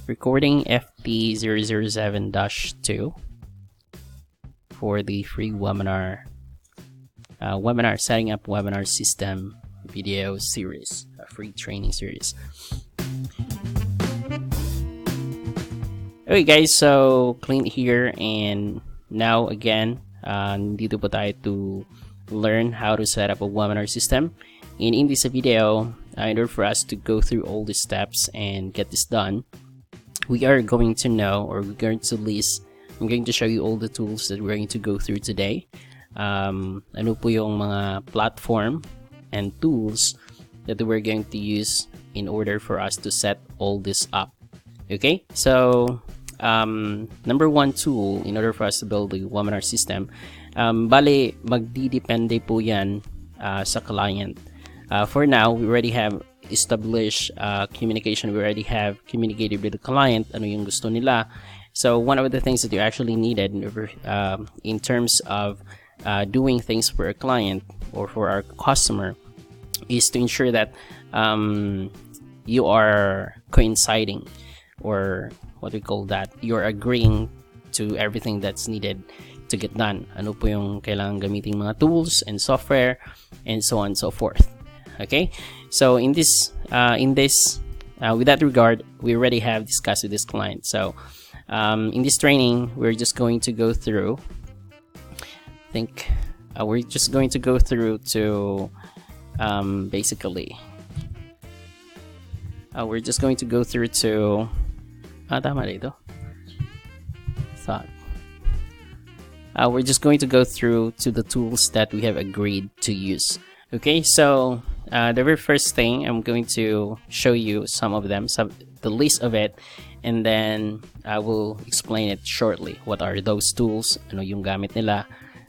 recording FT007-2 for the free webinar setting up webinar system video series, a free training series. Okay guys, so Clint here, and now again dito po tayo to learn how to set up a webinar system. And in this video, in order for us to go through all the steps and get this done, we are going to know, or we're going to list, I'm going to show you all the tools that we're going to go through today. Ano po yung mga platform and tools that we're going to use in order for us to set all this up. Okay, so number one tool in order for us to build the webinar system, bale magdidepende po yan sa client. For now, we already have established communication. We already have communicated with the client ano yung gusto nila. So one of the things that you actually needed in terms of doing things for a client or for our customer is to ensure that you are coinciding, or what we call that, you're agreeing to everything that's needed to get done. Ano po yung kailangan gamitin mga tools and software and so on and so forth. Okay, so in this with that regard, we already have discussed with this client. So in this training, we're just going to go through, we're just going to go through to basically we're just going to go through to tama dito. We're just going to go through to the tools that we have agreed to use. Okay, so the very first thing, I'm going to show you some of them, the list of it, and then I will explain it shortly. What are those tools? Ano yung gamit nila?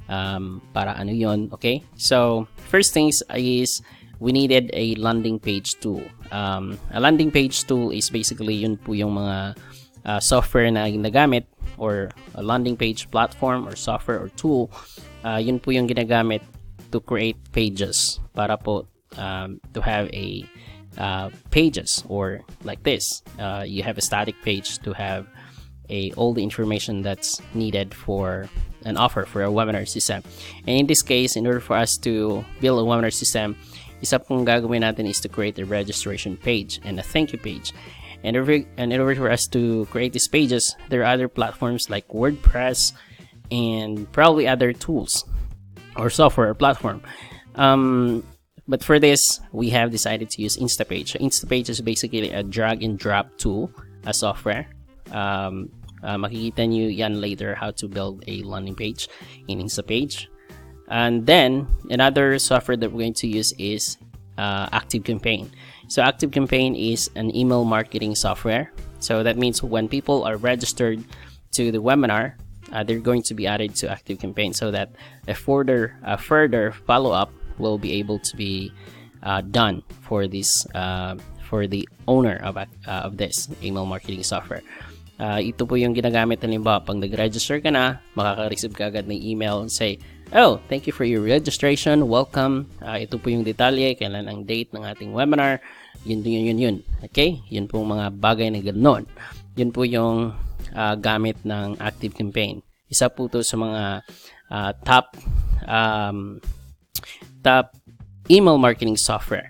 Para ano yun? Okay, so first things is we needed a landing page tool. A landing page tool is basically yun po yung mga software na ginagamit, or a landing page platform or software or tool. Yun po yung ginagamit to create pages para po to have a pages, or like this, you have a static page to have all the information that's needed for an offer for a webinar system. And in this case, in order for us to build a webinar system, isa pong gagawin natin is to create a registration page and a thank you page. And in order for us to create these pages, there are other platforms like WordPress and probably other tools or software or platform. But for this, we have decided to use Instapage. So Instapage is basically a drag and drop tool, a software. Makikita nyo yan later how to build a landing page in Instapage. And then another software that we're going to use is ActiveCampaign. So ActiveCampaign is an email marketing software. So that means when people are registered to the webinar, they're going to be added to ActiveCampaign, so that a further follow-up will be able to be done for this for the owner of this email marketing software. Ito po yung ginagamit, halimbawa pag nag-register ka na, makaka-receive ka agad ng email and say, oh, thank you for your registration, welcome, ito po yung detalye, kailan ang date ng ating webinar, yun. Okay, yun po mga bagay na ganoon. Yun po yung gamit ng ActiveCampaign. Isa po to sa mga top email marketing software,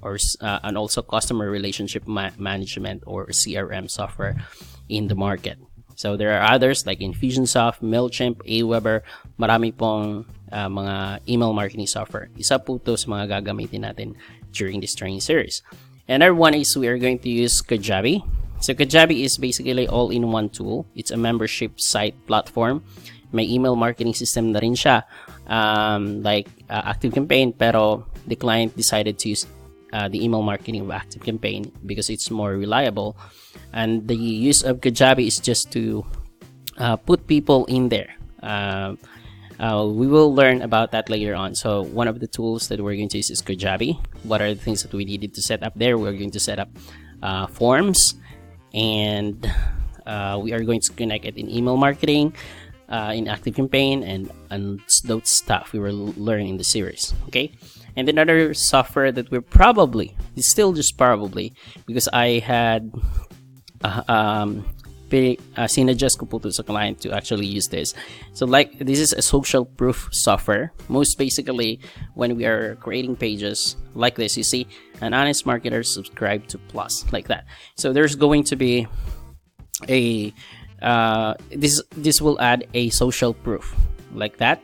or and also customer relationship management or CRM software in the market. So there are others like Infusionsoft, Mailchimp, Aweber, marami pong mga email marketing software. Isa po to sa mga gagamitin natin during this training series. Another one is we are going to use Kajabi. So Kajabi is basically all-in-one tool. It's a membership site platform. May email marketing system na rin siya, like ActiveCampaign, pero the client decided to use the email marketing of ActiveCampaign because it's more reliable. And the use of Kajabi is just to put people in there. We will learn about that later on. So one of the tools that we're going to use is Kajabi. What are the things that we needed to set up there? We're going to set up forms, and we are going to connect it in email marketing, in ActiveCampaign, and those stuff we will learn in the series. Okay, and another software that we're probably, it's still just probably, because I had sinuggest ko po to sa client to actually use this. So like this is a social proof software. Most basically, when we are creating pages like this, you see an honest marketer subscribe to plus like that. So there's going to be a this will add a social proof like that.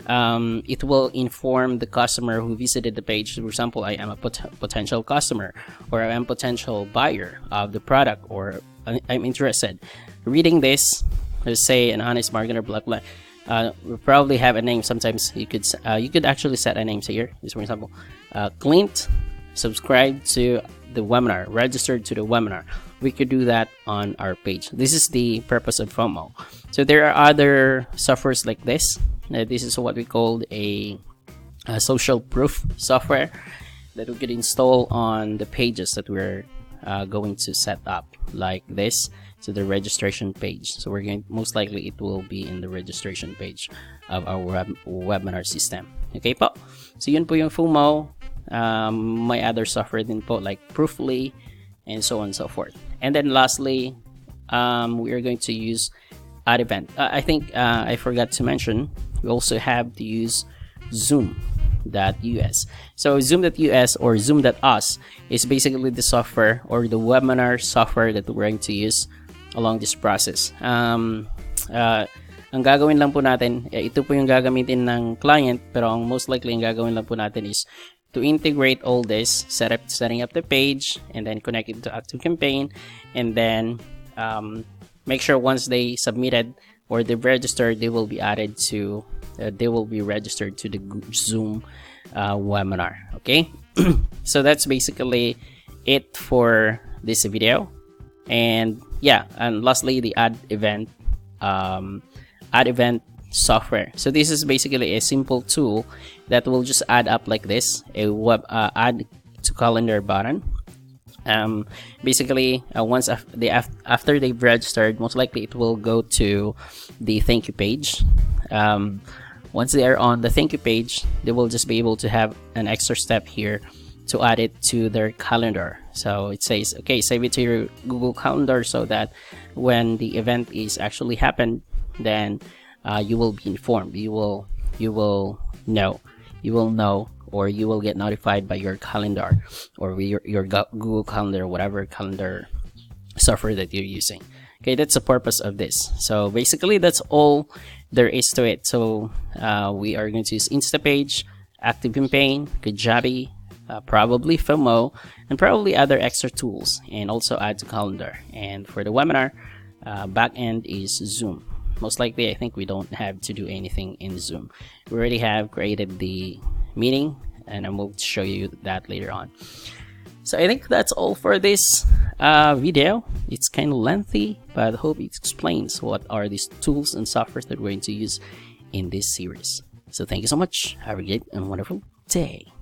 It will inform the customer who visited the page. For example, I am a potential customer, or I am potential buyer of the product, or I'm interested. Reading this, let's say an honest marketer, blah blah. We probably have a name. Sometimes you could actually set a name. So here, for example, Clint subscribed to the webinar, registered to the webinar. We could do that on our page. This is the purpose of FOMO. So there are other softwares like this. This is what we called a social proof software that we could install on the pages that we're going to set up like this. So the registration page. So we're going, most likely it will be in the registration page of our webinar system. Okay po. So yun po yung FOMO. May other software din po like Proofly and so on and so forth. And then lastly, we are going to use ad event. I think I forgot to mention, we also have to use Zoom.us. So Zoom.us or Zoom.us is basically the software or the webinar software that we're going to use along this process. Ang gagawin lang po natin, ito po yung gagamitin ng client, pero ang most likely ang gagawin lang po natin is to integrate all this, setting up the page, and then connect it to ActiveCampaign, and then make sure once they submitted or they've registered, they will be added to, they will be registered to the Zoom webinar. Okay, so that's basically it for this video. And yeah, and lastly, the ad event software. So this is basically a simple tool that will just add up like this, a web add to calendar button. Basically, once after they've registered, most likely it will go to the thank you page. Once they are on the thank you page, they will just be able to have an extra step here to add it to their calendar. So it says, okay, save it to your Google Calendar so that when the event is actually happened, then you will be informed. You will know, or you will get notified by your calendar or your Google Calendar, whatever calendar software that you're using. Okay, that's the purpose of this. So basically, that's all there is to it. So we are going to use Instapage, ActiveCampaign, Kajabi, probably FOMO, and probably other extra tools, and also add to calendar. And for the webinar, backend is Zoom. Most likely, I think we don't have to do anything in Zoom. We already have created the meeting, and I will show you that later on. So I think that's all for this video. It's kind of lengthy, but I hope it explains what are these tools and softwares that we're going to use in this series. So thank you so much. Have a great and wonderful day.